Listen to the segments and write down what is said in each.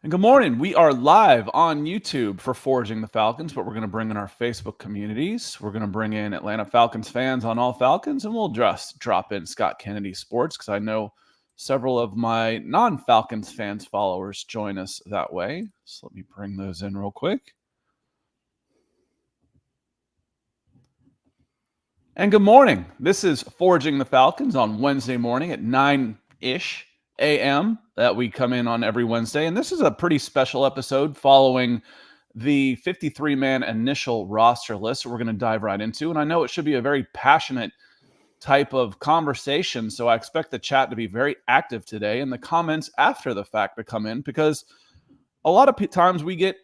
And good morning. We are live on YouTube for Forging the Falcons, but we're going to bring in our Facebook communities. We're going to bring in Atlanta Falcons fans on all Falcons, and we'll just drop in Scott Kennedy Sports because I know several of my non-Falcons fans followers join us that way. So let me bring those in real quick. And good morning. This is Forging the Falcons on Wednesday morning at 9-ish a.m. that we come in on every Wednesday. And this is a pretty special episode following the 53-man initial roster list that we're going to dive right into. And I know it should be a very passionate type of conversation, so I expect the chat to be very active today and the comments after the fact to come in because a lot of times we get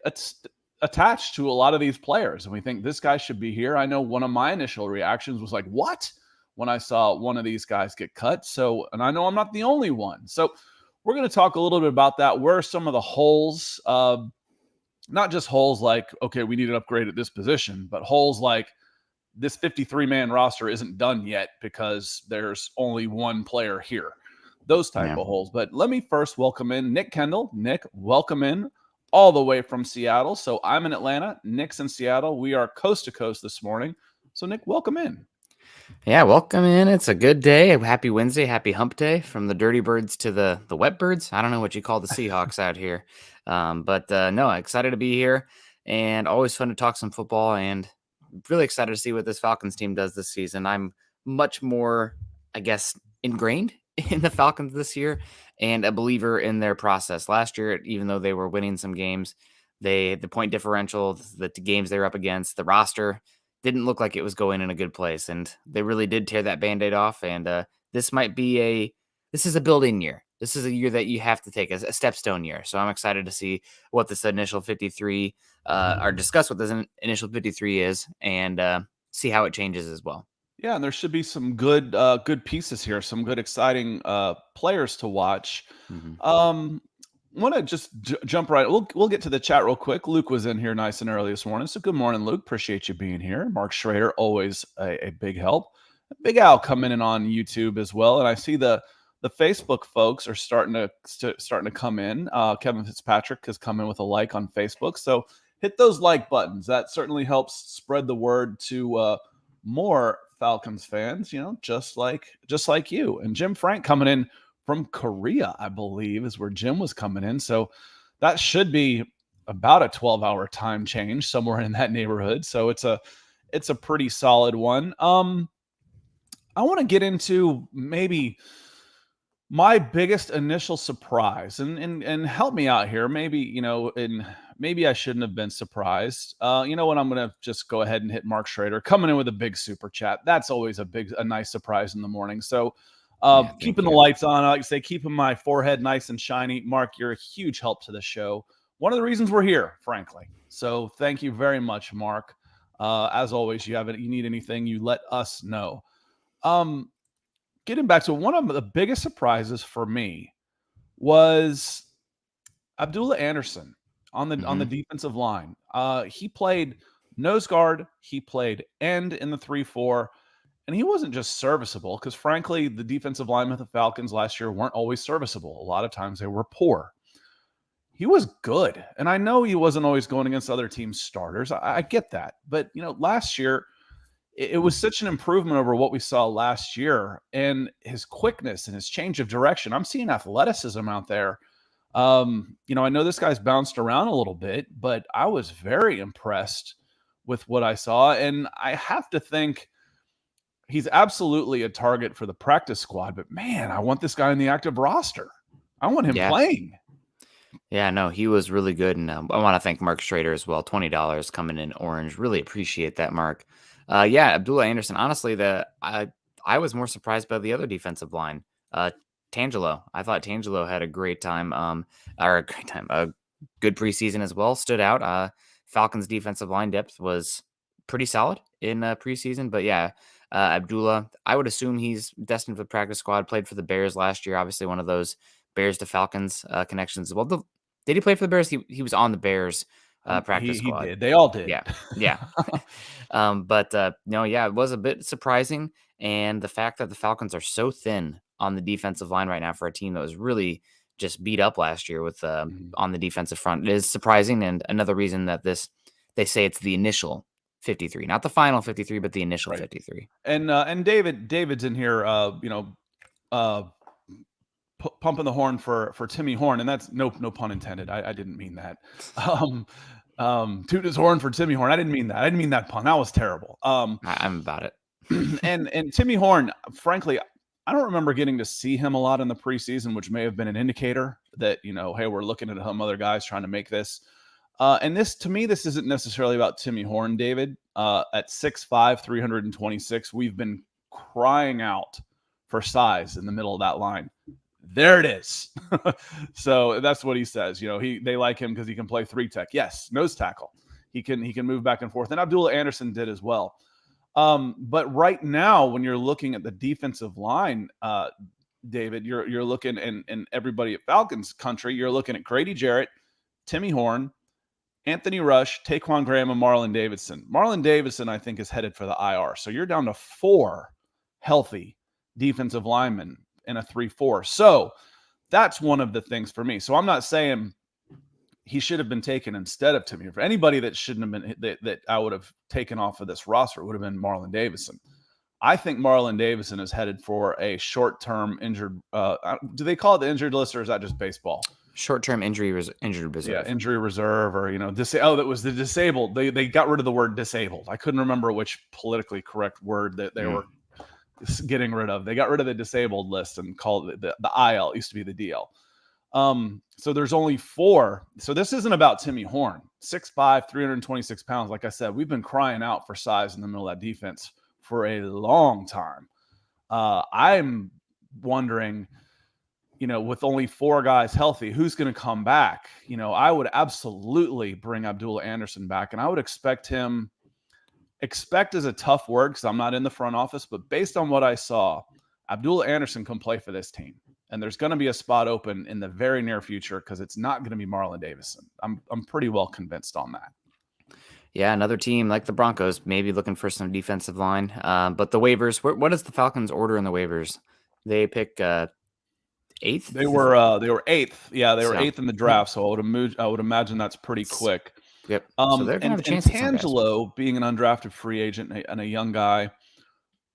attached to a lot of these players and we think this guy should be here. I know one of my initial reactions was like, what? When I saw one of these guys get cut. So, and I know I'm not the only one. So we're going to talk a little bit about that. Where are some of the holes? Not just holes like, okay, we need an upgrade at this position, but holes like this 53-man roster isn't done yet because there's only one player here. Those type of holes. But let me first welcome in Nick Kendell. Nick, welcome in all the way from Seattle. So I'm in Atlanta. Nick's in Seattle. We are coast to coast this morning. So Nick, welcome in. Yeah, welcome in. It's a good day. Happy Wednesday. Happy hump day from the dirty birds to the wet birds. I don't know what you call the Seahawks out here. But no, excited to be here and always fun to talk some football and really excited to see what this Falcons team does this season. I'm much more, I guess, ingrained in the Falcons this year and a believer in their process. Last year, even though they were winning some games, the point differential, the games they were up against, the roster didn't look like it was going in a good place. And they really did tear that Band-Aid off. And this is a building year. This is a year that you have to take as a stepstone year. So I'm excited to see what this initial 53 or discuss what this initial 53 is and see how it changes as well. Yeah, and there should be some good pieces here, some good exciting players to watch. Want to just jump right. We'll get to the chat real quick. Luke was in here nice and early this morning, so good morning, Luke. Appreciate you being here. Mark Schrader, always a big help. Big Al coming in on YouTube as well, and I see the Facebook folks are starting to come in. Kevin Fitzpatrick has come in with a like on Facebook, so hit those like buttons. That certainly helps spread the word to more Falcons fans. You know, just like you. And Jim Frank coming in from Korea, I believe, is where Jim was coming in. So that should be about a 12-hour time change, somewhere in that neighborhood. So it's a pretty solid one. I want to get into maybe my biggest initial surprise, and help me out here. Maybe, and maybe I shouldn't have been surprised. You know what? I'm going to just go ahead and hit Mark Schrader coming in with a big super chat. That's always a nice surprise in the morning. So keeping the lights on, I like to say, keeping my forehead nice and shiny. Mark, you're a huge help to the show. One of the reasons we're here, frankly. So thank you very much, Mark. As always, you need anything, you let us know. Getting back to one of the biggest surprises for me was Abdullah Anderson on the defensive line. He played nose guard. He played end in the 3-4. And he wasn't just serviceable because, frankly, the defensive linemen of the Falcons last year weren't always serviceable. A lot of times they were poor. He was good. And I know he wasn't always going against other teams' starters. I get that. But, last year, it was such an improvement over what we saw last year. And his quickness and his change of direction. I'm seeing athleticism out there. I know this guy's bounced around a little bit, but I was very impressed with what I saw. And I have to think he's absolutely a target for the practice squad, but man, I want this guy in the active roster. I want him playing. Yeah, no, he was really good. And I want to thank Mark Schrader as well. $20 coming in orange. Really appreciate that, Mark. Abdullah Anderson. Honestly, I was more surprised by the other defensive line. Tangelo. I thought Tangelo had a great time. A good preseason as well. Stood out. Falcons defensive line depth was pretty solid in preseason, but yeah. Abdullah, I would assume he's destined for the practice squad, played for the Bears last year. Obviously, one of those Bears to Falcons connections as well. Did he play for the Bears? He was on the Bears practice squad. He did. They all did. Yeah. It was a bit surprising. And the fact that the Falcons are so thin on the defensive line right now for a team that was really just beat up last year with Mhm. on the defensive front. It is surprising, and another reason that they say it's the initial 53, not the final 53, but the initial Right. 53. And David's in here, uh, pumping the horn for Timmy Horn, and that's no pun intended. I didn't mean that. Toot his horn for Timmy Horn. I didn't mean that. I didn't mean that pun. That was terrible. I'm about it. And Timmy Horn, frankly, I don't remember getting to see him a lot in the preseason, which may have been an indicator that, hey, we're looking at some other guys trying to make this. And this, to me, this isn't necessarily about Timmy Horn, David. At 6'5", 326, we've been crying out for size in the middle of that line. There it is. So that's what he says. They like him because he can play 3-tech. Yes, nose tackle. He can move back and forth. And Abdullah Anderson did as well. But right now, when you're looking at the defensive line, David, you're looking, and everybody at Falcons country, you're looking at Grady Jarrett, Timmy Horn, Anthony Rush, Taquan Graham, and Marlon Davidson. Marlon Davidson, I think, is headed for the IR. So you're down to 4 healthy defensive linemen in a 3-4. So that's one of the things for me. So I'm not saying he should have been taken instead of Timmy. For anybody that shouldn't have been, that I would have taken off of this roster, would have been Marlon Davidson. I think Marlon Davidson is headed for a short-term injured. Do they call it the injured list, or is that just baseball? Short-term injury reserve. Yeah, injury reserve, or that was the disabled. They got rid of the word disabled. I couldn't remember which politically correct word that they were getting rid of. They got rid of the disabled list and called it the IL. It used to be the DL. So there's only 4. So this isn't about Timmy Horn. 6'5", 326 pounds. Like I said, we've been crying out for size in the middle of that defense for a long time. I'm wondering, with only 4 guys healthy, who's going to come back? I would absolutely bring Abdullah Anderson back, and I would expect him. Expect is a tough word because I'm not in the front office, but based on what I saw, Abdullah Anderson can play for this team. And there's going to be a spot open in the very near future because it's not going to be Marlon Davidson. I'm pretty well convinced on that. Yeah, another team like the Broncos, maybe looking for some defensive line. But the waivers, what is the Falcons order in the waivers? They pick 8th. They were 8th. Yeah, they were 8th in the draft. So I would imagine that's pretty quick. Yep. So they're going to have a chance. And Tangelo, being an undrafted free agent and a young guy,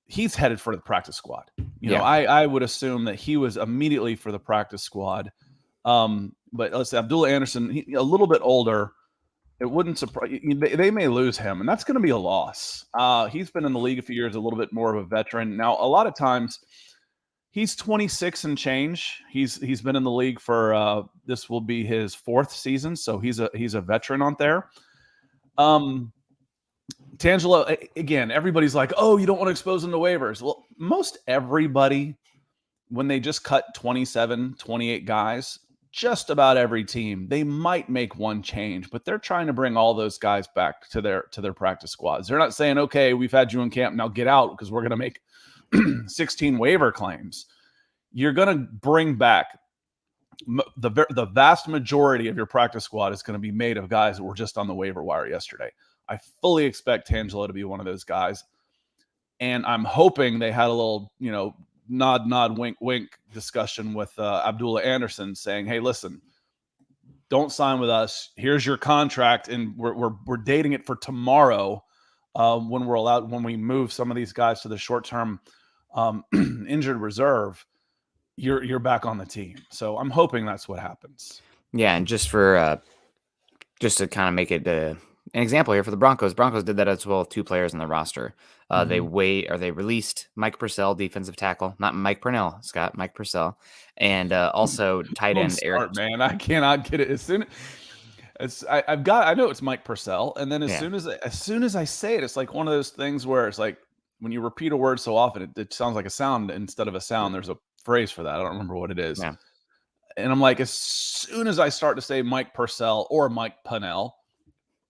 he's headed for the practice squad. I would assume that he was immediately for the practice squad. But let's say Abdullah Anderson, a little bit older. It wouldn't surprise they may lose him, and that's going to be a loss. He's been in the league a few years, a little bit more of a veteran. Now, a lot of times, he's 26 and change. He's been in the league for this will be his 4th season, so he's a veteran on there. Tangelo, again, everybody's like, oh, you don't want to expose him to waivers. Well, most everybody, when they just cut 27, 28 guys, just about every team, they might make one change, but they're trying to bring all those guys back to their practice squads. They're not saying, okay, we've had you in camp, now get out because we're going to make 16 waiver claims. You're going to bring back the vast majority of your practice squad is going to be made of guys that were just on the waiver wire yesterday. I fully expect Tangelo to be one of those guys. And I'm hoping they had a little, nod, wink, wink discussion with Abdullah Anderson saying, hey, listen, don't sign with us. Here's your contract. And we're dating it for tomorrow when we move some of these guys to the short-term injured reserve, you're back on the team. So I'm hoping that's what happens. Yeah. And just to kind of make it an example here for the Broncos did that as well with 2 players on the roster. They released Mike Purcell, defensive tackle, not Mike Purnell, Scott, Mike Purcell, and also tight end Eric. Man, I cannot get it as soon as I know it's Mike Purcell, and then as soon as I say it, it's like one of those things where it's like when you repeat a word so often, it sounds like a sound instead of a sound. There's a phrase for that. I don't remember what it is. Yeah. And I'm like, as soon as I start to say Mike Purcell or Mike Purnell,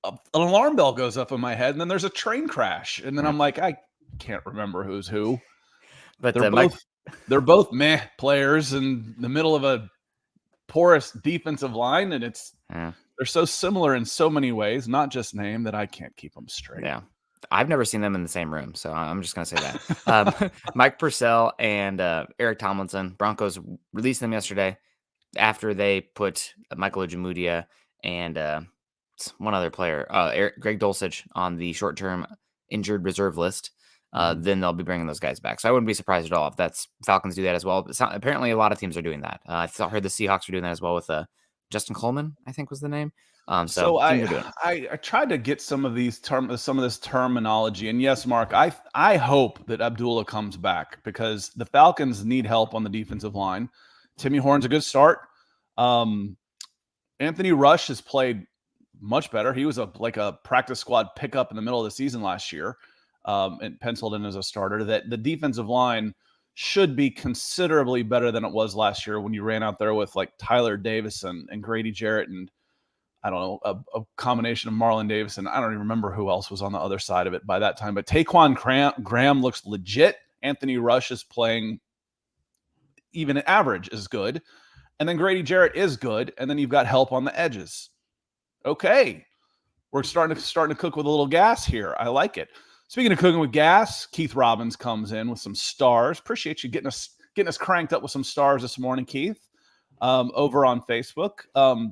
an alarm bell goes up in my head, and then there's a train crash, and then I'm like, I can't remember who's who. But they're both meh players in the middle of a porous defensive line, and they're so similar in so many ways, not just name, that I can't keep them straight. Yeah, I've never seen them in the same room, so I'm just gonna say that. Mike Purcell and Eric Tomlinson, Broncos released them yesterday. after they put Michael Ojemudia and one other player, Greg Dulcich, on the short-term injured reserve list, then they'll be bringing those guys back. So I wouldn't be surprised at all if that's Falcons do that as well. But apparently, a lot of teams are doing that. I heard the Seahawks are doing that as well with Justin Coleman, I think was the name. So teams are doing it. I tried to get some of this terminology, and yes, Mark, I hope that Abdullah comes back because the Falcons need help on the defensive line. Timmy Horn's a good start. Anthony Rush has played much better. He was like a practice squad pickup in the middle of the season last year, and penciled in as a starter. That the defensive line should be considerably better than it was last year when you ran out there with like Tyler Davis and Grady Jarrett and I don't know, a combination of Marlon Davis and I don't even remember who else was on the other side of it by that time. But Taquan Graham looks legit. Anthony Rush is playing even average is good. And then Grady Jarrett is good. And then you've got help on the edges. Okay. We're starting to cook with a little gas here. I like it. Speaking of cooking with gas, Keith Robbins comes in with some stars. Appreciate you getting us cranked up with some stars this morning, Keith. Over on Facebook.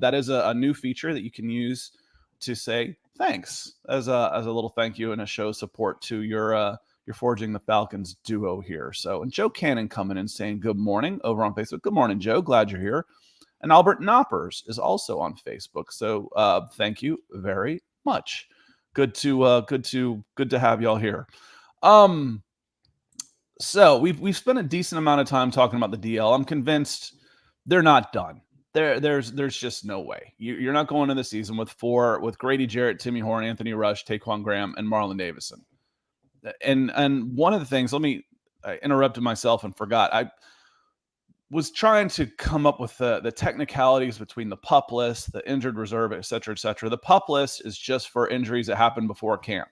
That is a new feature that you can use to say thanks as a little thank you and a show support to your Forging the Falcons duo here. So, and Joe Cannon coming in saying good morning over on Facebook. Good morning, Joe. Glad you're here. And Albert Knoppers is also on Facebook. So, thank you very much. Good to have y'all here. So we've spent a decent amount of time talking about the DL. I'm convinced they're not done. There's just no way. You're not going into the season with Grady Jarrett, Timmy Horn, Anthony Rush, Taquan Graham, and Marlon Davison. And one of the things, I interrupted myself and forgot. I was trying to come up with the technicalities between the PUP list, the injured reserve, et cetera, et cetera. The PUP list is just for injuries that happen before camp.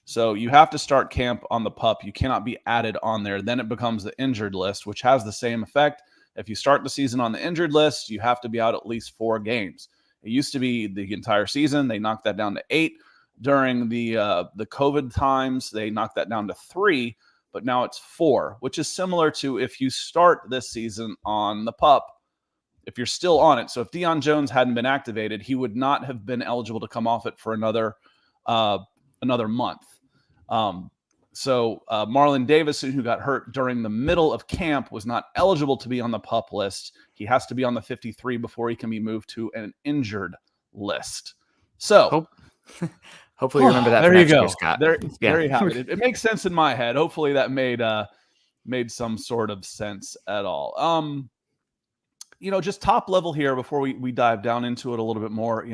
So you have to start camp on the PUP. You cannot be added on there. Then it becomes the injured list, which has the same effect. If you start the season on the injured list, you have to be out at least 4 games. It used to be the entire season. They knocked that down to 8. During the COVID times, they knocked that down to 3, but now it's 4, which is similar to if you start this season on the PUP, if you're still on it. So if Deion Jones hadn't been activated, he would not have been eligible to come off it for another month. So Marlon Davison, who got hurt during the middle of camp, was not eligible to be on the PUP list. He has to be on the 53 before he can be moved to an injured list. So hopefully you remember that. There for you next go. Year, Scott. There you have it. It makes sense in my head. Hopefully that made some sort of sense at all. Just top level here before we dive down into it a little bit more.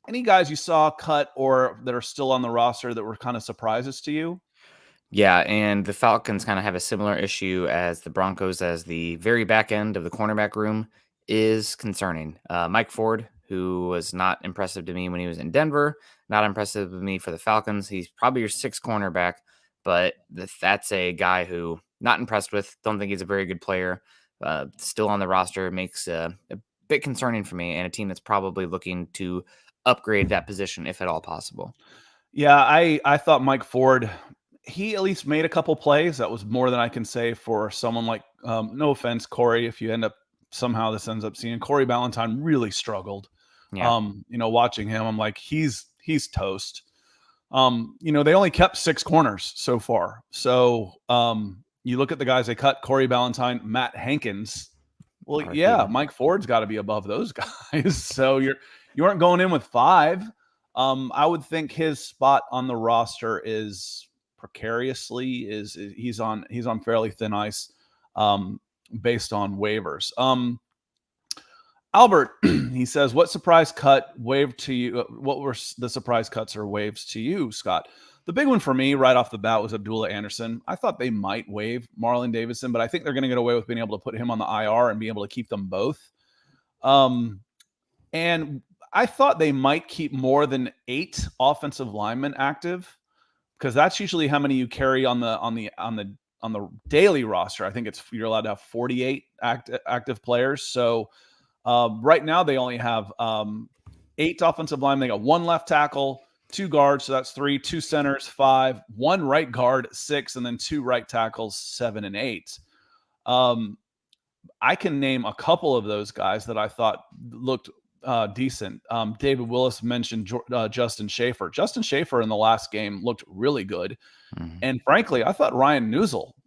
Any guys you saw cut or that are still on the roster that were kind of surprises to you? Yeah, and the Falcons kind of have a similar issue as the Broncos, as the very back end of the cornerback room is concerning. Mike Ford, who was not impressive to me when he was in Denver, not impressive with me for the Falcons. He's probably your 6th cornerback, but that's a guy who not impressed with. Don't think he's a very good player. Still on the roster makes a bit concerning for me, and a team that's probably looking to upgrade that position if at all possible. Yeah, I thought Mike Ford, he at least made a couple plays. That was more than I can say for someone like, no offense, Corey, if you end up somehow this ends up seeing Corey Ballantyne really struggled. Yeah. Watching him, I'm like, he's toast. They only kept 6 corners so far. So you look at the guys they cut, Corey Ballantyne, Matt Hankins. Well, yeah, Mike Ford's got to be above those guys. So you aren't going in with 5. I would think his spot on the roster is precariously he's on fairly thin ice based on waivers. Albert, he says, what surprise cut waived to you? What were the surprise cuts or waves to you, Scott? The big one for me right off the bat was Abdullah Anderson. I thought they might waive Marlon Davison, but I think they're going to get away with being able to put him on the IR and be able to keep them both. And I thought they might keep more than 8 offensive linemen active, because that's usually how many you carry on the daily roster. I think you're allowed to have 48 active players. So right now they only have 8 offensive linemen. They got 1 left tackle, 2 guards, so that's 3, 2 centers, 5, 1 right guard, 6, and then 2 right tackles, 7 and 8. I can name a couple of those guys that I thought looked decent. David Willis mentioned Justin Schaefer. Justin Schaefer in the last game looked really good. Mm-hmm. And frankly, I thought Ryann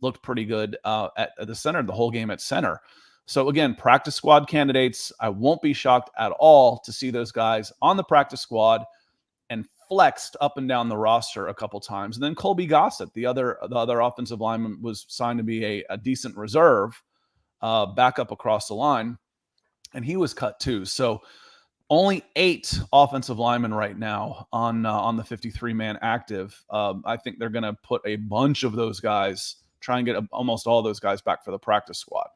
looked pretty good at the center the whole game at center. So again, practice squad candidates. I won't be shocked at all to see those guys on the practice squad and flexed up and down the roster a couple times. And then Colby Gossett, the other offensive lineman, was signed to be a decent reserve backup across the line, and he was cut too. So only 8 offensive linemen right now on the 53-man active. I think they're going to put a bunch of those guys, try and get almost all those guys back for the practice squad.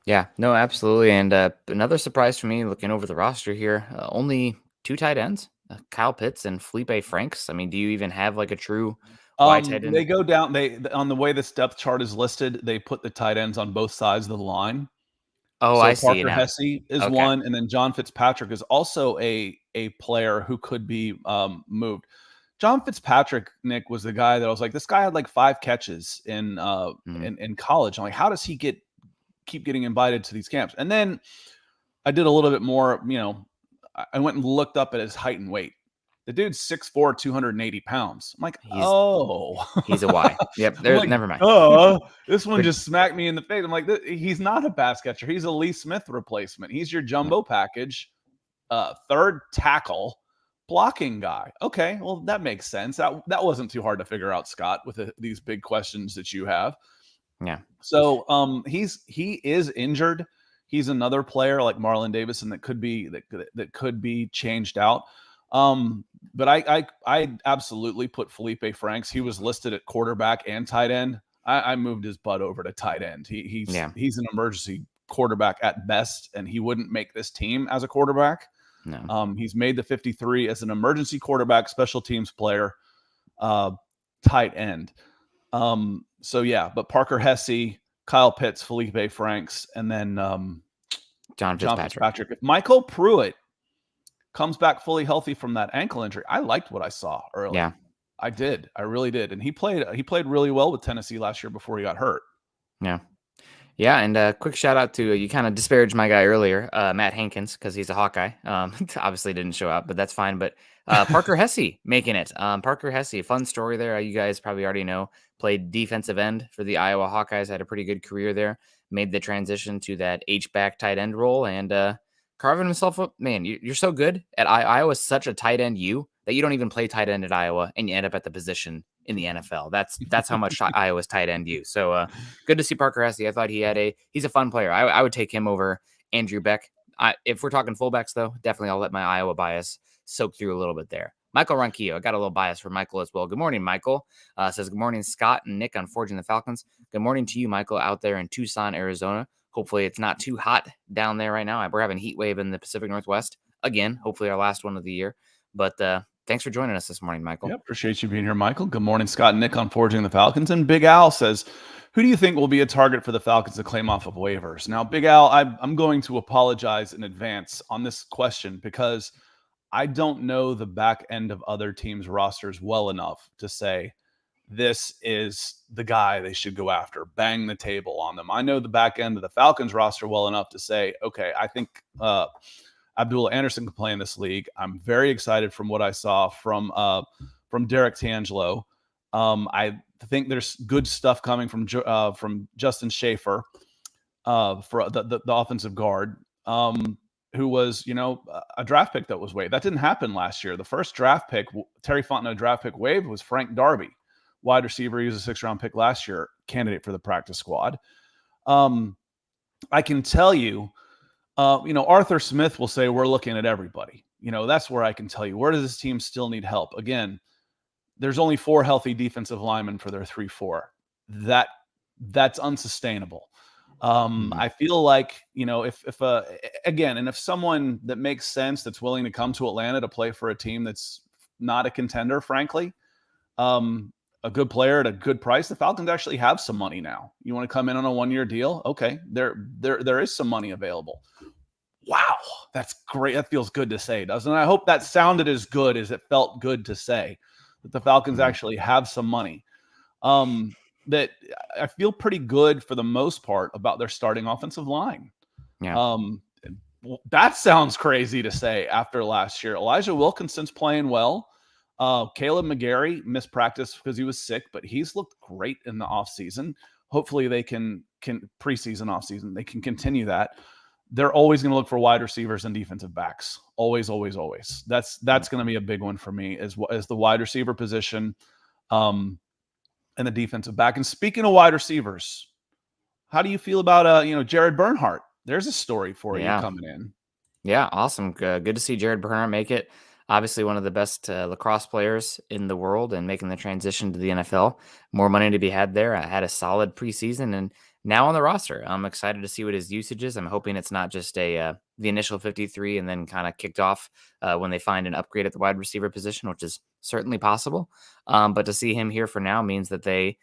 Yeah, no, absolutely. And another surprise for me looking over the roster here, only 2 tight ends, Kyle Pitts and Felipe Franks. I mean, do you even have like a true wide tight end? They go down. On the way this depth chart is listed, they put the tight ends on both sides of the line. Oh, So I see Parker now. Hesse is Okay. one, and then John Fitzpatrick is also a player who could be moved. John Fitzpatrick, Nick, was the guy that I was like, this guy had like 5 catches in college. I'm like, how does he keep getting invited to these camps? And then I did a little bit more, I went and looked up at his height and weight. The dude's 6'4", 280 pounds. I'm like, he's a Y. Yep. Like, never mind. This one just smacked me in the face. I'm like, he's not a pass catcher. He's a Lee Smith replacement. He's your jumbo package, third tackle blocking guy. Okay, well, that makes sense. That wasn't too hard to figure out, Scott, with these big questions that you have. Yeah. So he is injured. He's another player like Marlon Davison that could be changed out. But I absolutely put Felipe Franks. He was listed at quarterback and tight end. I moved his butt over to tight end. He's an emergency quarterback at best, and he wouldn't make this team as a quarterback. No. He's made the 53 as an emergency quarterback, special teams player, tight end. So yeah, but Parker Hesse, Kyle Pitts, Felipe Franks, and then John Fitzpatrick. If Michael Pruitt comes back fully healthy from that ankle injury, I liked what I saw early. Yeah, I did. I really did. And he played really well with Tennessee last year before he got hurt. Yeah. Yeah, and a quick shout out to, you kind of disparaged my guy earlier, Matt Hankins, because he's a Hawkeye. Obviously didn't show up, but that's fine. But Parker Hesse making it. Parker Hesse, fun story there. You guys probably already know, played defensive end for the Iowa Hawkeyes, had a pretty good career there, made the transition to that H-back tight end role, and carving himself up. Man, you're so good at Iowa's such a tight end that you don't even play tight end at Iowa, and you end up at the position in the NFL. That's how much Iowa's tight end you. So good to see Parker Hesse. I thought he's a fun player. I would take him over Andrew Beck. If we're talking fullbacks, though, definitely I'll let my Iowa bias soak through a little bit there. Michael Ronquillo, I got a little bias for Michael as well. Good morning, Michael. Says good morning, Scott and Nick on Forging the Falcons. Good morning to you, Michael, out there in Tucson, Arizona. Hopefully it's not too hot down there right now. We're having a heat wave in the Pacific Northwest. Again, hopefully our last one of the year. But thanks for joining us this morning, Michael. Yeah, appreciate you being here, Michael. Good morning, Scott and Nick on Forging the Falcons. And Big Al says, who do you think will be a target for the Falcons to claim off of waivers? Now, Big Al, I'm going to apologize in advance on this question because I don't know the back end of other teams' rosters well enough to say this is the guy they should go after, bang the table on them. I know the back end of the Falcons roster well enough to say, okay, I think Abdullah Anderson can play in this league. I'm very excited from what I saw from Derek Tangelo. I think there's good stuff coming from Justin Schaefer for the offensive guard, who was, a draft pick that was waived. That didn't happen last year. The first draft pick, Terry Fontenot draft pick waived, was Frank Darby, wide receiver. He was a 6th-round pick last year, candidate for the practice squad. I can tell you, Arthur Smith will say we're looking at everybody. That's where I can tell you, where does this team still need help? Again, there's only 4 healthy defensive linemen for their 3-4. That's unsustainable. I feel like, if someone that makes sense, that's willing to come to Atlanta to play for a team that's not a contender, frankly, a good player at a good price, the Falcons actually have some money now. You want to come in on a 1-year deal? Okay, there is some money available. Wow, that's great. That feels good to say, doesn't it? I hope that sounded as good as it felt good to say, that the Falcons actually have some money. that I feel pretty good for the most part about their starting offensive line. Yeah. That sounds crazy to say after last year. Elijah Wilkinson's playing well. Caleb McGarry missed practice because he was sick, but he's looked great in the offseason. Hopefully they can preseason, offseason, they can continue that. They're always going to look for wide receivers and defensive backs. Always, always, always. That's going to be a big one for me as the wide receiver position and the defensive back. And speaking of wide receivers, how do you feel about Jared Bernhardt? There's a story for you coming in. Yeah, awesome. Good to see Jared Bernhardt make it. Obviously, one of the best lacrosse players in the world and making the transition to the NFL. More money to be had there. I had a solid preseason and now on the roster. I'm excited to see what his usage is. I'm hoping it's not just the initial 53 and then kind of kicked off when they find an upgrade at the wide receiver position, which is certainly possible. But to see him here for now means that they,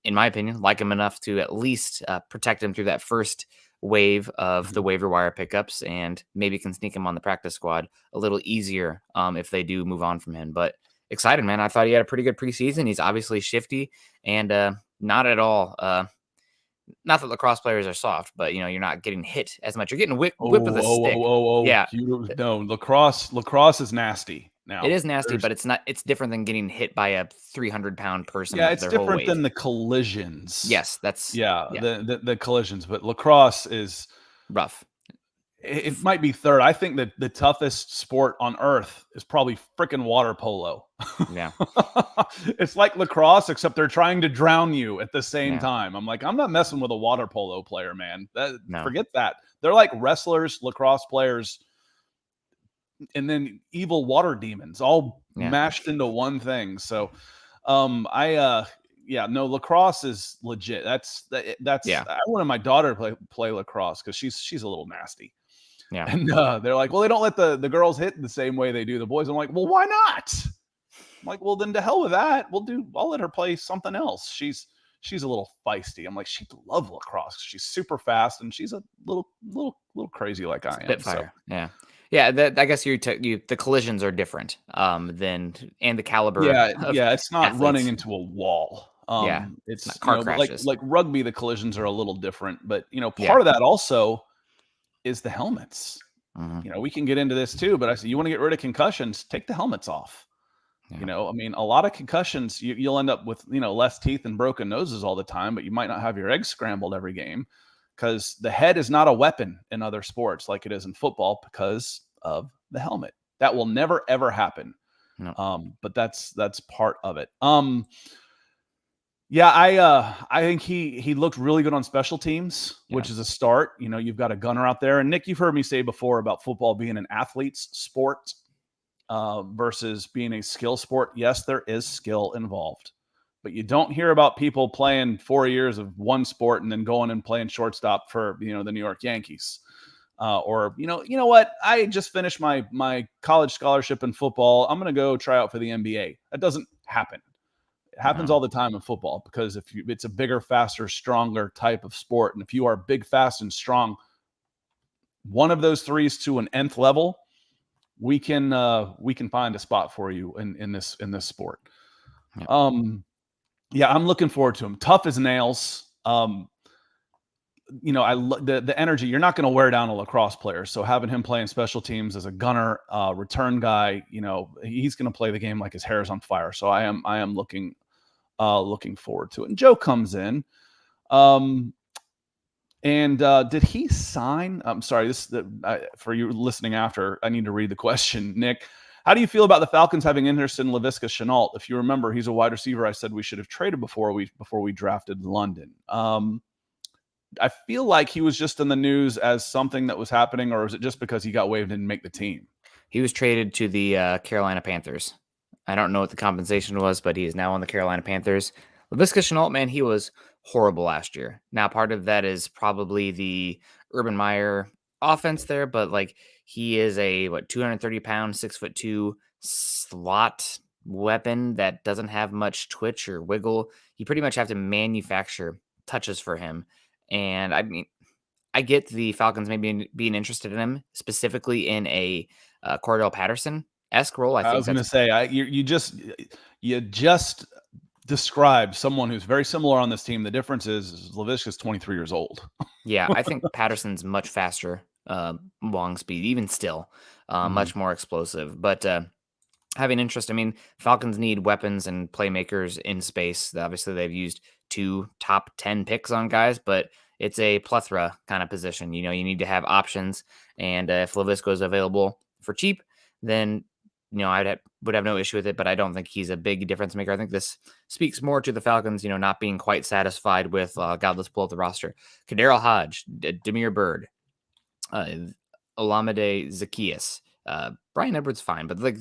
in my opinion, like him enough to at least protect him through that first wave of the waiver wire pickups and maybe can sneak him on the practice squad a little easier if they do move on from him. But excited, man. I thought he had a pretty good preseason. He's obviously shifty and not at all. Not that lacrosse players are soft, but you're not getting hit as much. You're getting whipped with a stick. Yeah. No, lacrosse is nasty. Now it is nasty, but it's not. It's different than getting hit by a 300-pound person. Yeah, it's different than the collisions. Yes, that's the collisions. But lacrosse is rough. It might be third. I think that the toughest sport on earth is probably freaking water polo. Yeah, it's like lacrosse, except they're trying to drown you at the same time. I'm like, I'm not messing with a water polo player, man. Forget that. They're like wrestlers, lacrosse players, and then evil water demons all mashed into one thing. So lacrosse is legit. That's I wanted my daughter to play lacrosse because she's a little nasty. Yeah. And they're like, well, they don't let the girls hit the same way they do the boys. I'm like, well, why not? I'm like, well, then to hell with that. I'll let her play something else. She's a little feisty. I'm like, she'd love lacrosse. She's super fast and she's a little crazy like I am. Spitfire. So. Yeah. I guess the collisions are different and the caliber. It's not athletes. Running into a wall. It's not car crashes. Like rugby, the collisions are a little different, but part of that also is the helmets. Mm-hmm. We can get into this too, but I said, you want to get rid of concussions, take the helmets off. I mean, a lot of concussions, you'll end up with, less teeth and broken noses all the time, but you might not have your eggs scrambled every game because the head is not a weapon in other sports like it is in football because of the helmet. That will never, ever happen. No. But that's part of it. I think he looked really good on special teams, which is a start. You've got a gunner out there. And Nick, you've heard me say before about football being an athlete's sport versus being a skill sport. Yes, there is skill involved, but you don't hear about people playing 4 years of one sport and then going and playing shortstop for, the New York Yankees. Or what? I just finished my college scholarship in football. I'm going to go try out for the NBA. That doesn't happen. It happens all the time in football because it's a bigger, faster, stronger type of sport. And if you are big, fast, and strong, one of those threes to an nth level, we can find a spot for you in this sport. Yeah. I'm looking forward to him. Tough as nails. I the energy. You're not going to wear down a lacrosse player. So having him playing special teams as a gunner, return guy, he's going to play the game like his hair is on fire. So I am looking forward to it. And Joe comes in. Did he sign? I'm sorry, for you listening after, I need to read the question. Nick, how do you feel about the Falcons having interest in Laviska Shenault? If you remember, he's a wide receiver I said we should have traded before we drafted London. I feel like he was just in the news as something that was happening, or is it just because he got waived and didn't make the team? He was traded to the Carolina Panthers. I don't know what the compensation was, but he is now on the Carolina Panthers. Laviska Shenault, man, he was horrible last year. Now, part of that is probably the Urban Meyer offense there, but he is a 230-pound, 6'2" slot weapon that doesn't have much twitch or wiggle. You pretty much have to manufacture touches for him. And I mean, I get the Falcons maybe being interested in him specifically in a Cordell Patterson-esque role. I was going to say, you just describe someone who's very similar on this team. The difference is Laviska's 23 years old. Yeah, I think Patterson's much faster, long speed, even still, much more explosive. But having interest, I mean, Falcons need weapons and playmakers in space. Obviously, they've used 2 top 10 picks on guys, but it's a plethora kind of position. You need to have options. And if Laviska is available for cheap, then I would have no issue with it, but I don't think he's a big difference maker. I think this speaks more to the Falcons, not being quite satisfied with, God, let's pull up the roster. Kaderil Hodge, Demir Bird, Olamide Zaccheaus, Bryan Edwards, fine, but like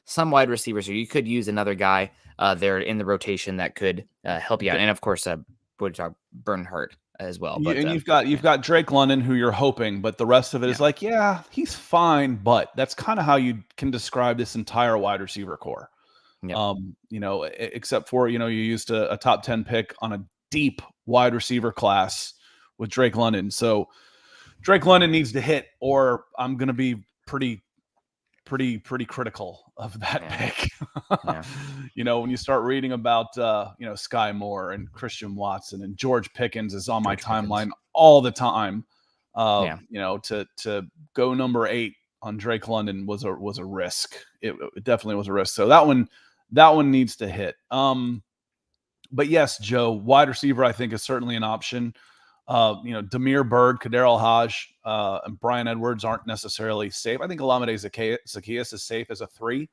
some wide receivers here, you could use another guy there in the rotation that could help you out, and of course, Bernhardt as well. But and you've got Drake London, who you're hoping, but the rest of it is like, yeah, he's fine, but that's kind of how you can describe this entire wide receiver core. Yep. Except for you used a top 10 pick on a deep wide receiver class with Drake London, so Drake London needs to hit, or I'm going to be pretty critical of that pick. When you start reading about Sky Moore and Christian Watson and George Pickens is on my timeline all the time. To go number 8 on Drake London was a risk. It definitely was a risk. So that one needs to hit. But yes, Joe, wide receiver I think is certainly an option. Demir Bird, Kaderil Hodge, and Bryan Edwards aren't necessarily safe. I think Olamide Zaccheaus is safe as a 3.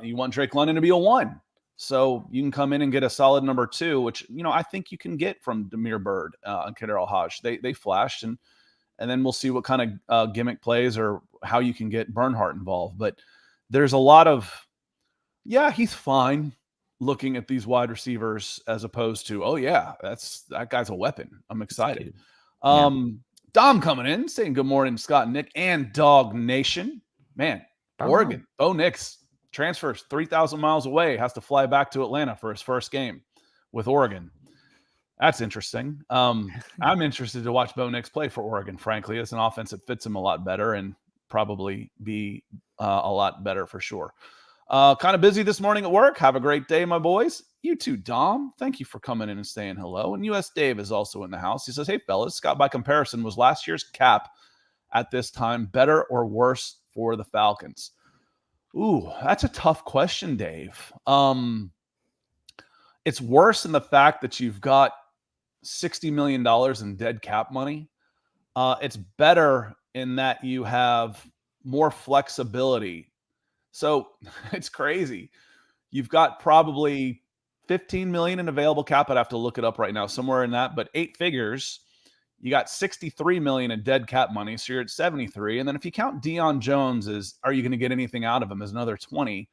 You want Drake London to be a 1. So you can come in and get a solid number 2, which, I think you can get from Demir Bird and Kaderil Hodge. They flashed, and then we'll see what kind of gimmick plays or how you can get Bernhardt involved. But there's a lot of, he's fine, looking at these wide receivers as opposed to, oh yeah, that guy's a weapon. I'm excited. Dom coming in saying good morning, Scott and Nick and Dog Nation. Man, Oregon, Bo Nix transfers 3,000 miles away, has to fly back to Atlanta for his first game with Oregon. That's interesting. I'm interested to watch Bo Nix play for Oregon, frankly. It's an offense that fits him a lot better and probably be a lot better for sure. Kind of busy this morning at work. Have a great day, my boys. You too, Dom. Thank you for coming in and saying hello. And US Dave is also in the house. He says, hey, fellas, Scott, by comparison, was last year's cap at this time better or worse for the Falcons? Ooh, that's a tough question, Dave. It's worse in the fact that you've got $60 million in dead cap money. It's better in that you have more flexibility. So it's crazy. You've got probably 15 million in available cap. I'd have to look it up right now, somewhere in that, but 8 figures. You got 63 million in dead cap money, so you're at 73. And then if you count Deion Jones as, are you going to get anything out of him, as another 20,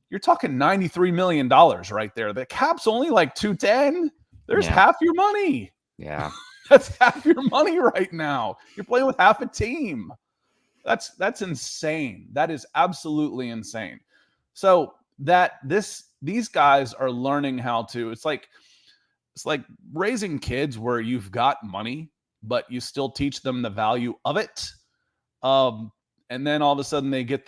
you're talking $93 million right there. The cap's only like 210. There's half your money. Yeah. That's half your money right now. You're playing with half a team. That's insane. That is absolutely insane. So these guys are learning how to, it's like raising kids where you've got money, but you still teach them the value of it. And then all of a sudden they get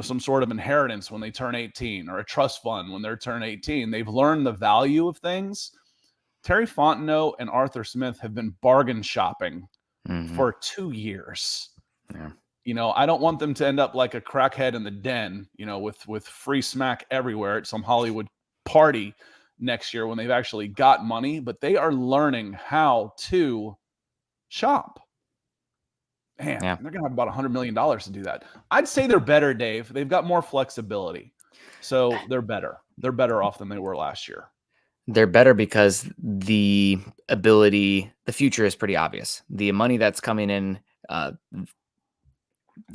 some sort of inheritance when they turn 18, or a trust fund when they're turn 18. They've learned the value of things. Terry Fontenot and Arthur Smith have been bargain shopping for 2 years. Yeah. I don't want them to end up like a crackhead in the den, with free smack everywhere at some Hollywood party next year when they've actually got money, but they are learning how to shop. Man, they're going to have about $100 million to do that. I'd say they're better, Dave. They've got more flexibility. So they're better. They're better off than they were last year. They're better because the future is pretty obvious. The money that's coming in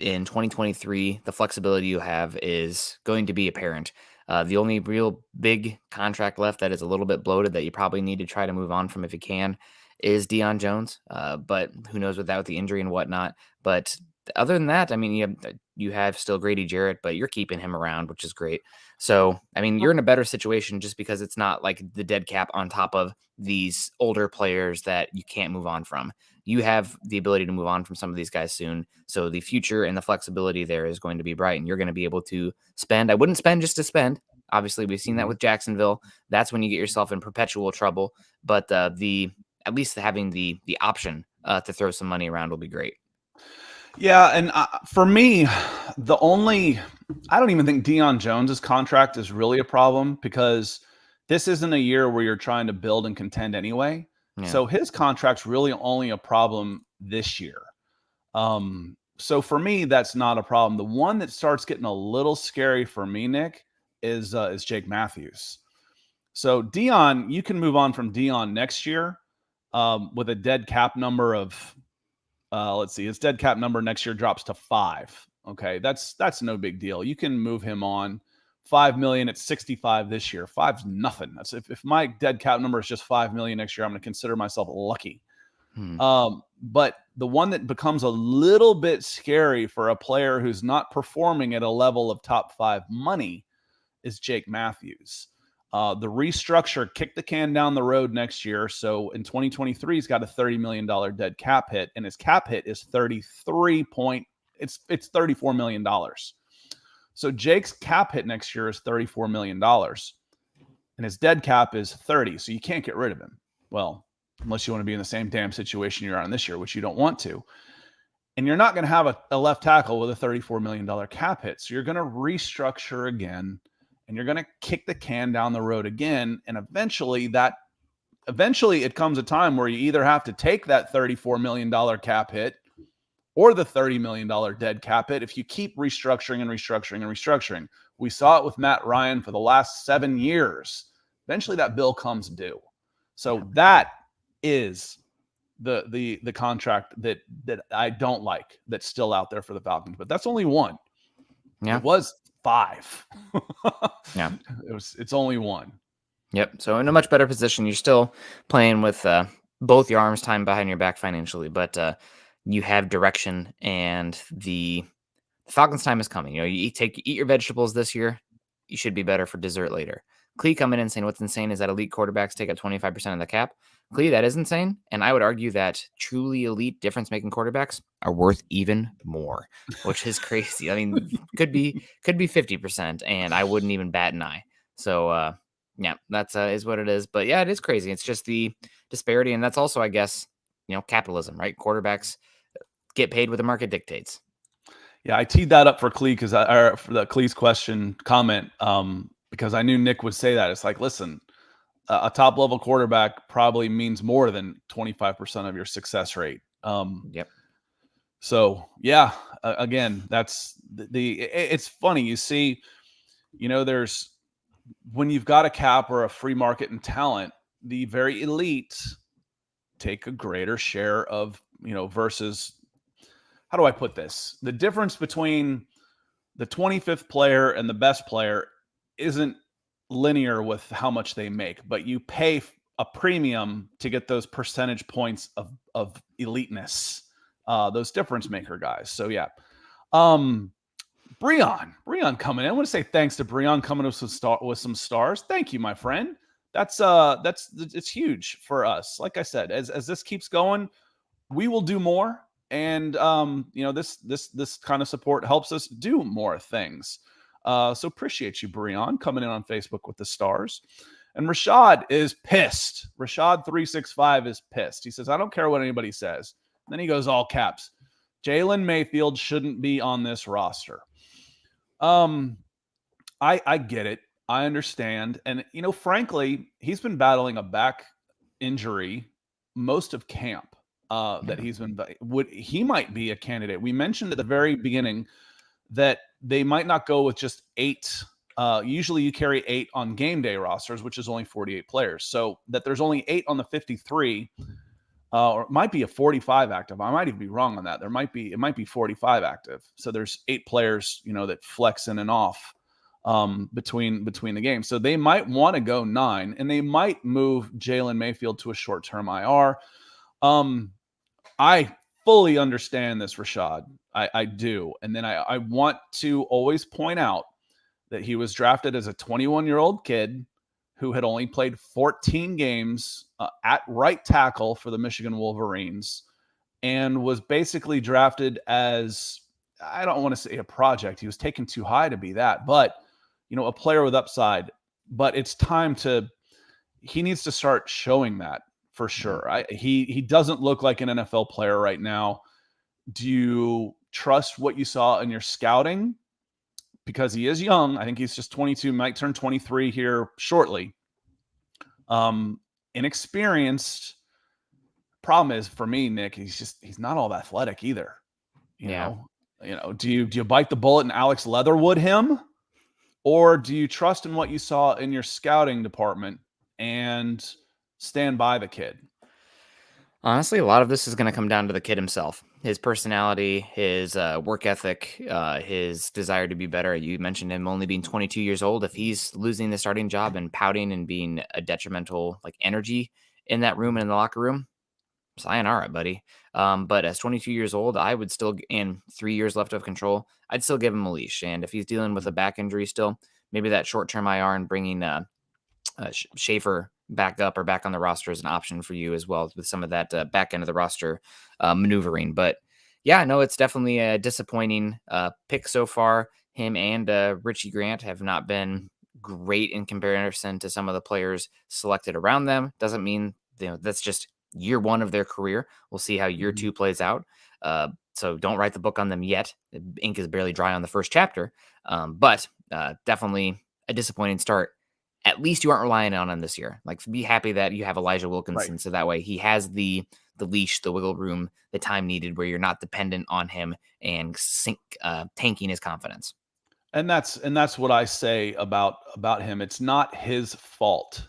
2023, the flexibility you have is going to be apparent. The only real big contract left that is a little bit bloated that you probably need to try to move on from if you can is Deion Jones. But who knows without the injury and whatnot. But other than that, I mean, you have still Grady Jarrett, but you're keeping him around, which is great. So, I mean, you're in a better situation just because it's not like the dead cap on top of these older players that you can't move on from. You have the ability to move on from some of these guys soon. So the future and the flexibility there is going to be bright, and you're going to be able to spend. I wouldn't spend just to spend. Obviously, we've seen that with Jacksonville. That's when you get yourself in perpetual trouble. But at least having the option to throw some money around will be great. Yeah, and for me, I don't even think Deion Jones's contract is really a problem because this isn't a year where you're trying to build and contend anyway. Yeah. So his contract's really only a problem this year. So for me, that's not a problem. The one that starts getting a little scary for me, Nick, is Jake Matthews. So Deion, you can move on from Deion next year with a dead cap number of let's see, his dead cap number next year drops to 5. Okay, that's no big deal. You can move him on. 5 million at 65 this year. 5's nothing. That's if my dead cap number is just 5 million next year, I'm going to consider myself lucky. But the one that becomes a little bit scary for a player who's not performing at a level of top 5 money is Jake Matthews. The restructure kicked the can down the road next year. So in 2023, he's got a $30 million dead cap hit, and his cap hit is it's $34 million. So Jake's cap hit next year is $34 million, and his dead cap is 30. So you can't get rid of him. Well, unless you want to be in the same damn situation you're on this year, which you don't want to. And you're not going to have a left tackle with a $34 million cap hit. So you're going to restructure again, and you're going to kick the can down the road again. And eventually it comes a time where you either have to take that $34 million cap hit or the $30 million dead cap hit if you keep restructuring and restructuring and restructuring. We saw it with Matt Ryan for the last 7 years. Eventually that bill comes due. So that is the contract that I don't like that's still out there for the Falcons. But that's only one. Yeah. It was 5. Yeah. It's only 1. Yep. So in a much better position. You're still playing with both your arms tied behind your back financially, but you have direction, and the Falcons' time is coming. You know, you eat your vegetables this year. You should be better for dessert later. Clee coming in saying what's insane is that elite quarterbacks take up 25% of the cap. Clee, that is insane. And I would argue that truly elite difference-making quarterbacks are worth even more, which is crazy. I mean, could be 50%, and I wouldn't even bat an eye. So, yeah, that's is what it is. But yeah, it is crazy. It's just the disparity, and that's also, I guess, capitalism, right? Quarterbacks get paid what the market dictates. Yeah, I teed that up for Clee for the Clee's comment, because I knew Nick would say that. It's like, listen, a top level quarterback probably means more than 25% of your success rate. Yep. So yeah, again, that's it's funny. You see, there's when you've got a cap or a free market in talent, the very elite take a greater share of, versus, how do I put this? The difference between the 25th player and the best player isn't linear with how much they make, but you pay a premium to get those percentage points of eliteness, those difference maker guys. So yeah. Breon coming in. I want to say thanks to Breon coming with some stars. Thank you, my friend. It's huge for us. Like I said, as this keeps going, we will do more. And this kind of support helps us do more things. So appreciate you, Breon, coming in on Facebook with the stars. And Rashad is pissed. Rashad365 is pissed. He says, I don't care what anybody says. And then he goes all caps. Jaylen Mayfield shouldn't be on this roster. I get it. I understand. And, frankly, he's been battling a back injury most of camp. That he might be a candidate. We mentioned at the very beginning that they might not go with just 8. Usually you carry 8 on game day rosters, which is only 48 players. So that there's only 8 on the 53, or it might be a 45 active. I might even be wrong on that. It might be 45 active. So there's 8 players, that flex in and off between the games. So they might want to go 9, and they might move Jaylen Mayfield to a short-term IR. I fully understand this, Rashad. I do. And then I want to always point out that he was drafted as a 21-year-old kid who had only played 14 games at right tackle for the Michigan Wolverines, and was basically drafted as, I don't want to say a project. He was taken too high to be that, but a player with upside, but it's time he needs to start showing that for sure. He doesn't look like an NFL player right now. Do you trust what you saw in your scouting? Because he is young. I think he's just 22, might turn 23 here shortly. Inexperienced. Problem is for me, Nick, he's not all athletic either. You know, do you bite the bullet and Alex Leatherwood him? Or do you trust in what you saw in your scouting department and stand by the kid? Honestly, a lot of this is going to come down to the kid himself, his personality, his work ethic, his desire to be better. You mentioned him only being 22 years old. If he's losing the starting job and pouting and being a detrimental energy in that room and in the locker room, sayonara, buddy. But as 22 years old, I would still, and 3 years left of control, I'd still give him a leash. And if he's dealing with a back injury still, maybe that short-term IR and bringing Schaefer back up or back on the roster is an option for you as well with some of that back end of the roster maneuvering. But yeah, no, it's definitely a disappointing pick so far. Him and Richie Grant have not been great in comparison to some of the players selected around them. Doesn't mean that's just year one of their career. We'll see how year two plays out. So don't write the book on them yet. The ink is barely dry on the first chapter. But definitely a disappointing start. At least you aren't relying on him this year. Be happy that you have Elijah Wilkinson, right? So that way he has the leash, the wiggle room, the time needed where you're not dependent on him and tanking his confidence. And that's what I say about him. It's not his fault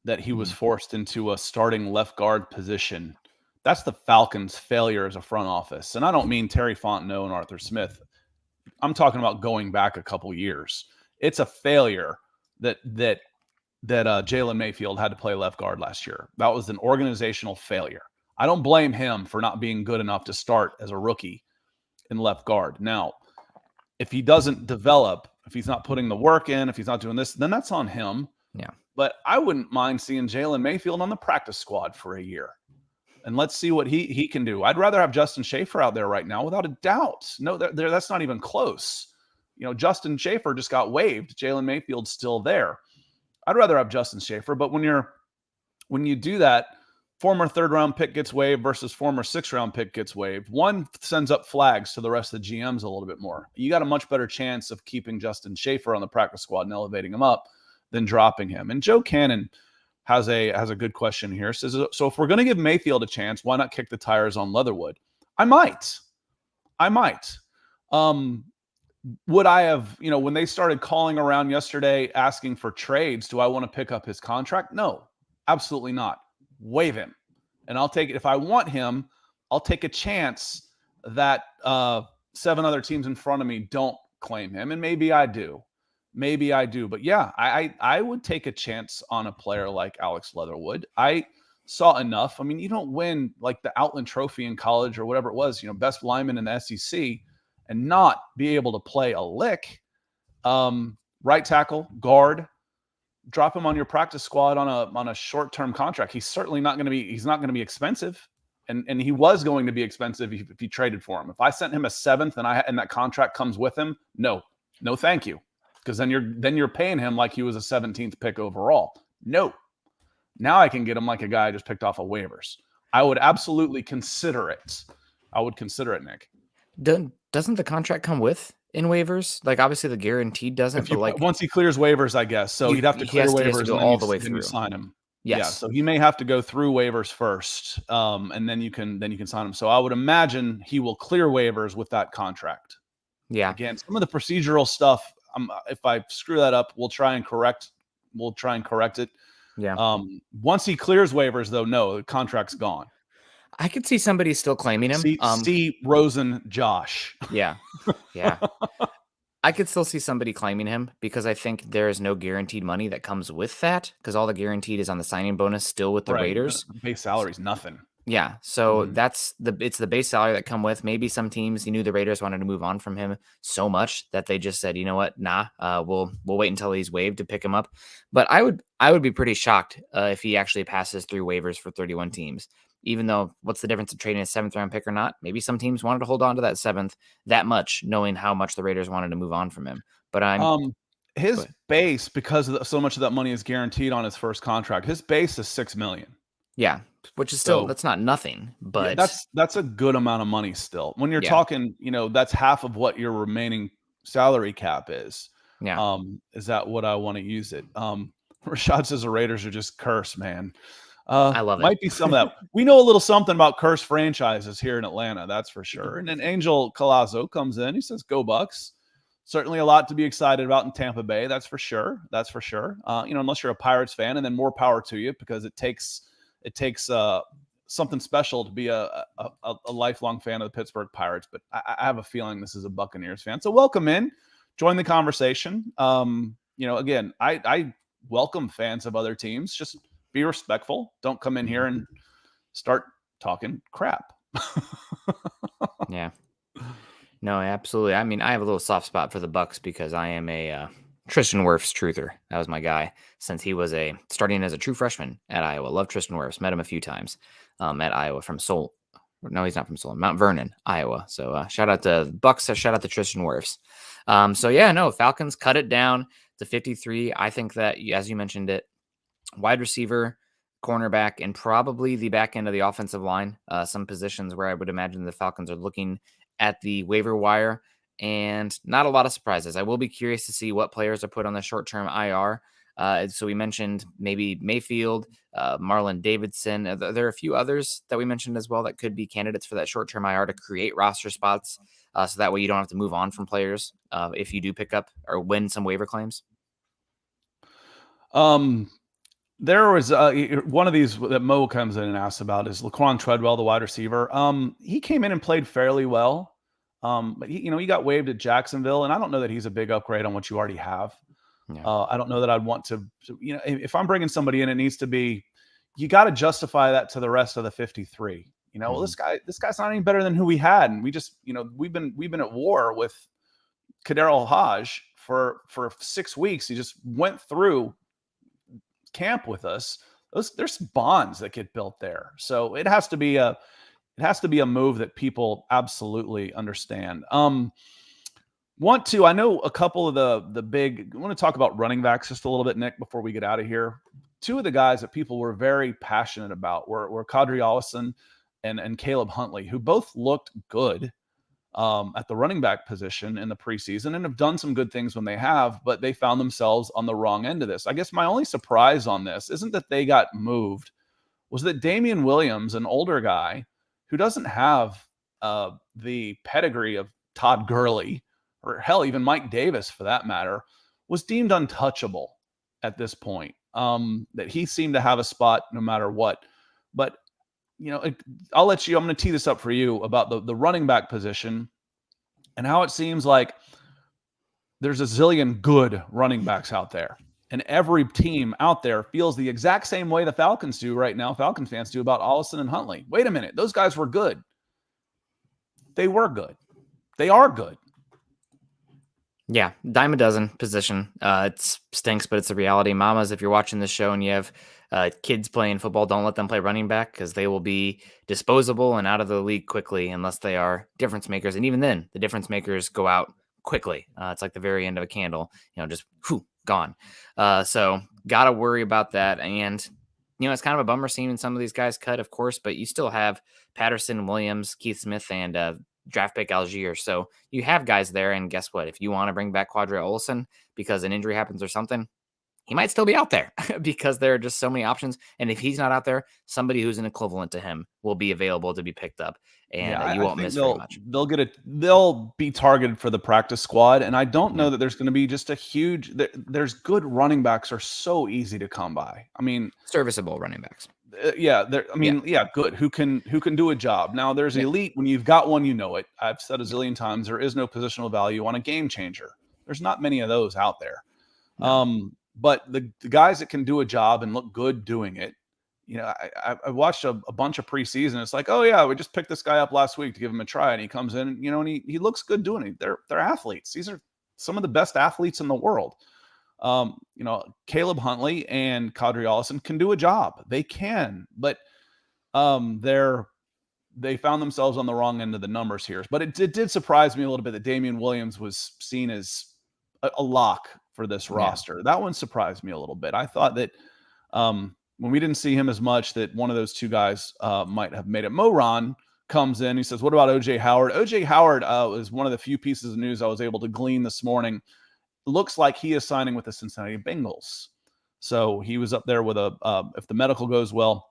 that he was forced into a starting left guard position. That's the Falcons' failure as a front office. And I don't mean Terry Fontenot and Arthur Smith. I'm talking about going back a couple years. It's a failure that Jaylen Mayfield had to play left guard last year. That was an organizational failure. I don't blame him for not being good enough to start as a rookie in left guard. Now, if he doesn't develop, if he's not putting the work in, if he's not doing this, then that's on him. Yeah. But I wouldn't mind seeing Jaylen Mayfield on the practice squad for a year. And let's see what he can do. I'd rather have Justin Schaefer out there right now, without a doubt. No, that's not even close. Justin Schaefer just got waived. Jaylen Mayfield's still there. I'd rather have Justin Schaefer. But when you do that, former third-round pick gets waived versus former sixth-round pick gets waived. One sends up flags to the rest of the GMs a little bit more. You got a much better chance of keeping Justin Schaefer on the practice squad and elevating him up than dropping him. And Joe Cannon has a good question here. Says, so if we're going to give Mayfield a chance, why not kick the tires on Leatherwood? I might. Would I have, when they started calling around yesterday asking for trades, do I want to pick up his contract? No, absolutely not. Waive him. And I'll take it. If I want him, I'll take a chance that 7 other teams in front of me don't claim him. And maybe I do. But yeah, I would take a chance on a player like Alex Leatherwood. I saw enough. I mean, you don't win like the Outland Trophy in college or whatever it was, best lineman in the SEC and not be able to play a lick. Right tackle, guard, drop him on your practice squad on a short-term contract. He's certainly not going to be. He's not going to be expensive, and he was going to be expensive if you traded for him. If I sent him a 7th and that contract comes with him, no, thank you. Because then you're paying him like he was a 17th pick overall. No. Now I can get him like a guy I just picked off of waivers. I would absolutely consider it. Nick. Doesn't the contract come with in waivers? Obviously the guaranteed doesn't. But once he clears waivers, I guess. So he'd have to clear waivers and go all the way through. Sign him. Yes. Yeah. So he may have to go through waivers first, and then you can sign him. So I would imagine he will clear waivers with that contract. Yeah. Again, some of the procedural stuff. If I screw that up, we'll try and correct it. Yeah. Once he clears waivers, though, no, the contract's gone. I could see somebody still claiming him. See Rosen Josh. Yeah. Yeah. I could still see somebody claiming him because I think there is no guaranteed money that comes with that because all the guaranteed is on the signing bonus still with the Raiders. Base salary is nothing. Yeah, so it's the base salary that come with. Maybe some teams, knew the Raiders wanted to move on from him so much that they just said, you know what, nah, we'll wait until he's waived to pick him up. But I would be pretty shocked if he actually passes through waivers for 31 teams. Even though, what's the difference in trading a 7th round pick or not? Maybe some teams wanted to hold on to that 7th that much, knowing how much the Raiders wanted to move on from him. But his base, because so much of that money is guaranteed on his first contract, his base is $6 million. Yeah, which is still, that's not nothing, but yeah, that's a good amount of money still. When you're talking, that's half of what your remaining salary cap is. Yeah. Is that what I want to use it? Rashad says the Raiders are just cursed, man. I love might it. be some of that. We know a little something about cursed franchises here in Atlanta, that's for sure. And then Angel Colazo comes in. He says, "Go Bucks." Certainly a lot to be excited about in Tampa Bay. That's for sure. That's for sure. Unless you're a Pirates fan, and then more power to you, because it takes something special to be a lifelong fan of the Pittsburgh Pirates. But I have a feeling this is a Buccaneers fan. So welcome in, join the conversation. Again, I welcome fans of other teams. Just be respectful. Don't come in here and start talking crap. Yeah. No, absolutely. I mean, I have a little soft spot for the Bucks because I am a Tristan Wirfs truther. That was my guy since he was starting as a true freshman at Iowa. Love Tristan Wirfs. Met him a few times at Iowa from Seoul. No, he's not from Seoul. Mount Vernon, Iowa. So shout out to Bucks. Shout out to Tristan Wirfs. Falcons cut it down to 53. I think that, as you mentioned it, wide receiver, cornerback, and probably the back end of the offensive line. Some positions where I would imagine the Falcons are looking at the waiver wire, and not a lot of surprises. I will be curious to see what players are put on the short-term IR. So we mentioned maybe Mayfield, Marlon Davidson. There are a few others that we mentioned as well that could be candidates for that short-term IR to create roster spots. So that way you don't have to move on from players if you do pick up or win some waiver claims. There was one of these that Mo comes in and asks about is Laquan Treadwell, the wide receiver. He came in and played fairly well. But he got waived at Jacksonville, and I don't know that he's a big upgrade on what you already have. Yeah. I don't know that I'd want to, if I'm bringing somebody in, it needs to be, you got to justify that to the rest of the 53. Well, this guy's not any better than who we had. And we just, we've been at war with Kader Hodge for 6 weeks. He just went through camp with us. There's bonds that get built there. So it has to be a move that people absolutely understand. I know a couple of the big, I want to talk about running backs just a little bit, Nick, before we get out of here. Two of the guys that people were very passionate about were Kadri Allison and Caleb Huntley, who both looked good at the running back position in the preseason and have done some good things when they have, but they found themselves on the wrong end of this. I guess my only surprise on this isn't that they got moved, was that Damian Williams, an older guy who doesn't have the pedigree of Todd Gurley, or hell, even Mike Davis for that matter, was deemed untouchable at this point. That he seemed to have a spot no matter what. But I'll let you, I'm going to tee this up for you about the running back position and how it seems like there's a zillion good running backs out there. And every team out there feels the exact same way the Falcons do right now, Falcon fans do, about Allison and Huntley. Wait a minute. Those guys were good. They were good. They are good. Yeah, dime a dozen position. It stinks, but it's a reality. Mamas, if you're watching this show and you have kids playing football, don't let them play running back because they will be disposable and out of the league quickly unless they are difference makers. And even then, the difference makers go out quickly. It's like the very end of a candle, just gone. So got to worry about that. And, it's kind of a bummer seeing some of these guys cut, of course, but you still have Patterson, Williams, Keith Smith, and draft pick Algier. So you have guys there. And guess what? If you want to bring back Quadri Olson because an injury happens or something, he might still be out there because there are just so many options. And if he's not out there, somebody who's an equivalent to him will be available to be picked up. And you won't miss very much. They'll be targeted for the practice squad. And I don't know that there's going to be just a huge, there's good running backs are so easy to come by. I mean, serviceable running backs. Good. Who can do a job. Now there's elite. When you've got one, it. I've said a zillion times, there is no positional value on a game changer. There's not many of those out there. No. But the guys that can do a job and look good doing it, I watched a bunch of preseason. It's like, oh yeah, we just picked this guy up last week to give him a try, and he comes in, and he looks good doing it. They're athletes. These are some of the best athletes in the world. Caleb Huntley and Kadri Allison can do a job. They can, but they found themselves on the wrong end of the numbers here. But it did surprise me a little bit that Damian Williams was seen as a lock for this roster. That one surprised me a little bit. I thought that when we didn't see him as much, that one of those two guys might have made it. Moron comes in. He says, what about O.J. Howard? O.J. Howard is one of the few pieces of news I was able to glean this morning. Looks like he is signing with the Cincinnati Bengals. So he was up there with if the medical goes well,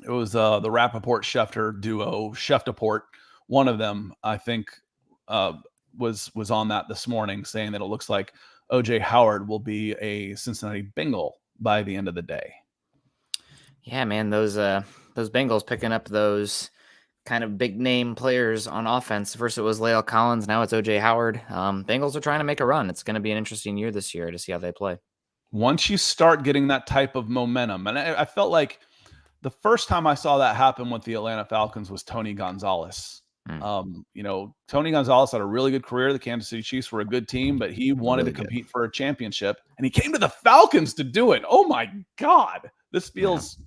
it was the Rappaport-Schefter duo, Scheftaport. One of them, I think, was on that this morning, saying that it looks like O.J. Howard will be a Cincinnati Bengal by the end of the day. Yeah, man, those Bengals picking up those kind of big name players on offense. First it was La'el Collins, now it's O.J. Howard. Bengals are trying to make a run. It's going to be an interesting year this year to see how they play. Once you start getting that type of momentum, and I felt like the first time I saw that happen with the Atlanta Falcons was Tony Gonzalez. Tony Gonzalez had a really good career. The Kansas City Chiefs were a good team, but he wanted to compete for a championship, and he came to the Falcons to do it. Oh my God, this feels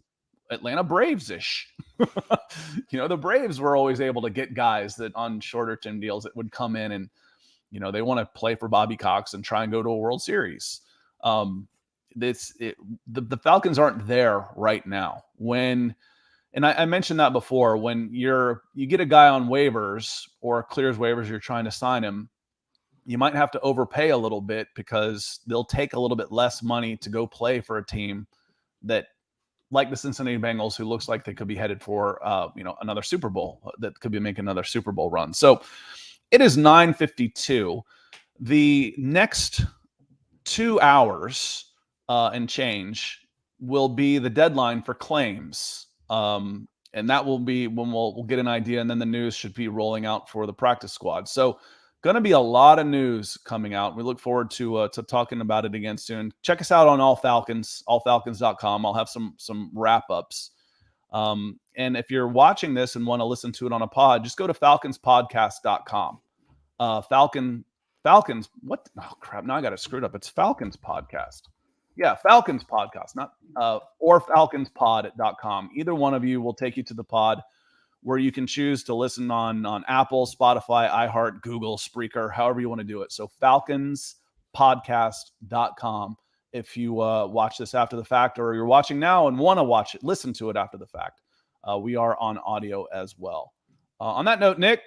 Atlanta Braves-ish. The Braves were always able to get guys that on shorter term deals that would come in and, they want to play for Bobby Cox and try and go to a World Series. The Falcons aren't there right now. And I mentioned that before, when you get a guy on waivers or clears waivers, you're trying to sign him, you might have to overpay a little bit because they'll take a little bit less money to go play for a team that, like the Cincinnati Bengals, who looks like they could be headed for another Super Bowl, that could be making another Super Bowl run. So it is 9:52. The next 2 hours and change will be the deadline for claims. And that will be when we'll get an idea, and then the news should be rolling out for the practice squad. So going to be a lot of news coming out. We look forward to talking about it again soon. Check us out on All Falcons, allfalcons.com. I'll have some wrap-ups. And if you're watching this and want to listen to it on a pod, just go to falconspodcast.com. Falcons, what? Oh, crap. Now I got it screwed up. It's Falcons Podcast. Yeah, Falcons Podcast, or falconspod.com. Either one of you will take you to the pod where you can choose to listen on Apple, Spotify, iHeart, Google, Spreaker, however you want to do it. So falconspodcast.com. If you watch this after the fact, or you're watching now and want to listen to it after the fact, we are on audio as well. On that note, Nick,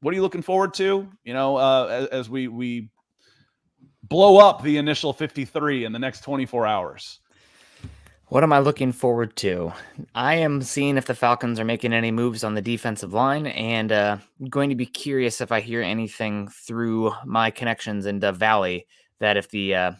what are you looking forward to? As we blow up the initial 53 in the next 24 hours. What am I looking forward to? I am seeing if the Falcons are making any moves on the defensive line, and going to be curious if I hear anything through my connections in Dove Valley that if the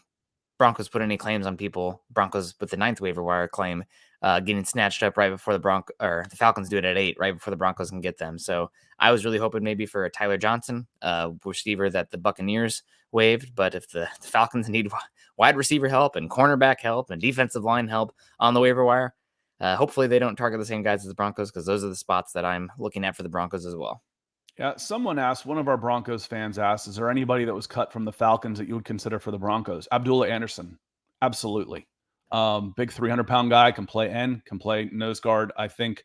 Broncos put any claims on people, Broncos with the 9th waiver wire claim getting snatched up right before the Falcons do it at 8, right before the Broncos can get them. So I was really hoping maybe for a Tyler Johnson, receiver that the Buccaneers waived. But if the Falcons need wide receiver help and cornerback help and defensive line help on the waiver wire, hopefully they don't target the same guys as the Broncos, because those are the spots that I'm looking at for the Broncos as well. Yeah, one of our Broncos fans asked, is there anybody that was cut from the Falcons that you would consider for the Broncos? Abdullah Anderson. Absolutely. Big 300-pound guy, can play end, can play nose guard. I think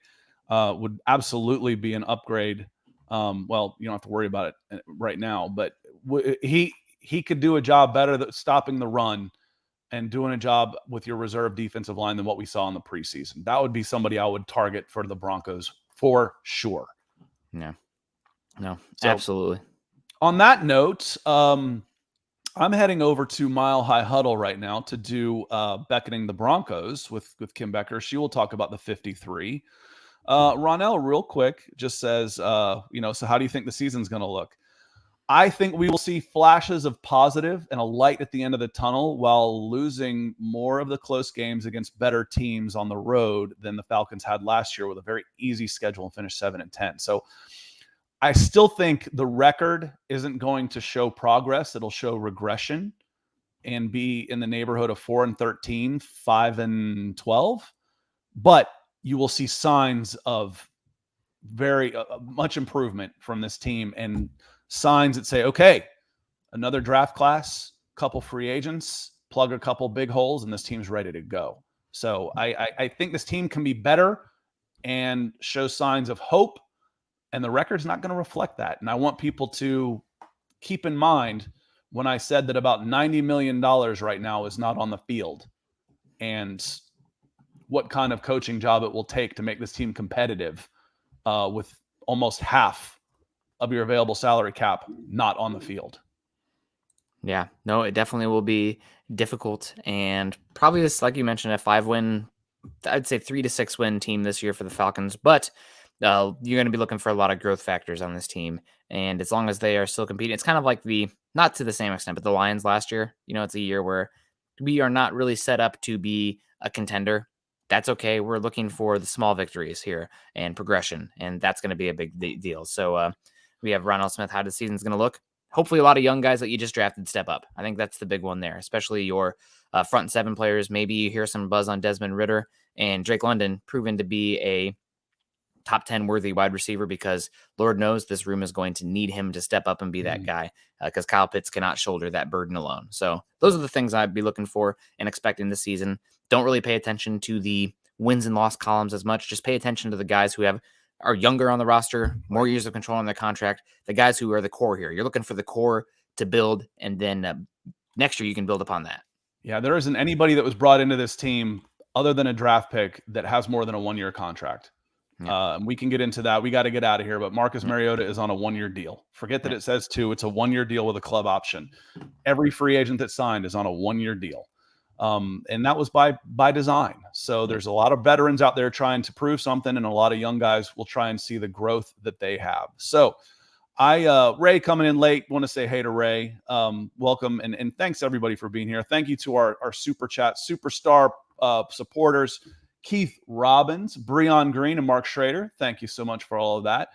would absolutely be an upgrade. Well, you don't have to worry about it right now, but he could do a job better at stopping the run and doing a job with your reserve defensive line than what we saw in the preseason. That would be somebody I would target for the Broncos for sure. Yeah. No, absolutely. On that note, I'm heading over to Mile High Huddle right now to do Beckoning the Broncos with Kim Becker. She will talk about the 53. Ronell, real quick, just says, so how do you think the season's going to look? I think we will see flashes of positive and a light at the end of the tunnel while losing more of the close games against better teams on the road than the Falcons had last year with a very easy schedule and finished 7-10. So I still think the record isn't going to show progress. It'll show regression and be in the neighborhood of 4-13, 5-12. But you will see signs of very much improvement from this team, and signs that say, okay, another draft class, couple free agents, plug a couple big holes, and this team's ready to go. So I think this team can be better and show signs of hope, and the record's not going to reflect that. And I want people to keep in mind when I said that about $90 million right now is not on the field, and what kind of coaching job it will take to make this team competitive with almost half of your available salary cap not on the field. Yeah, no, it definitely will be difficult, and probably this, like you mentioned, a 5-win, I'd say 3 to 6 win team this year for the Falcons, but you're going to be looking for a lot of growth factors on this team. And as long as they are still competing, it's kind of like not to the same extent, but the Lions last year, it's a year where we are not really set up to be a contender. That's okay. We're looking for the small victories here and progression, and that's going to be a big deal. So we have Ronald Smith. How the season's going to look? Hopefully a lot of young guys that you just drafted step up. I think that's the big one there, especially your front 7 players. Maybe you hear some buzz on Desmond Ridder and Drake London, proven to be a top 10 worthy wide receiver, because Lord knows this room is going to need him to step up and be that guy, because Kyle Pitts cannot shoulder that burden alone. So those are the things I'd be looking for and expecting this season. Don't really pay attention to the wins and loss columns as much. Just pay attention to the guys who are younger on the roster, more years of control on their contract, the guys who are the core here. You're looking for the core to build, and then next year you can build upon that. Yeah, there isn't anybody that was brought into this team other than a draft pick that has more than a 1-year contract. Yeah. We can get into that. We got to get out of here, but Marcus Mariota is on a 1-year deal. Forget that it says 2. It's a 1-year deal with a club option. Every free agent that signed is on a 1-year deal. And that was by design. So there's a lot of veterans out there trying to prove something, and a lot of young guys will try and see the growth that they have. So Ray coming in late, want to say hey to Ray. Welcome, and thanks everybody for being here. Thank you to our Super Chat superstar supporters, Keith Robbins, Breon Green, and Mark Schrader. Thank you so much for all of that.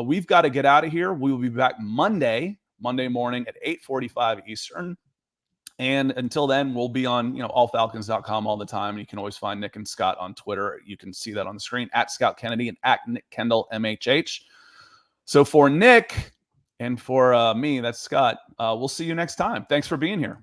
We've got to get out of here. We will be back Monday morning at 8:45 Eastern. And until then, we'll be on allfalcons.com all the time. You can always find Nick and Scott on Twitter. You can see that on the screen, at Scout Kennedy and at Nick Kendell, MHH. So for Nick and for me, that's Scott. We'll see you next time. Thanks for being here.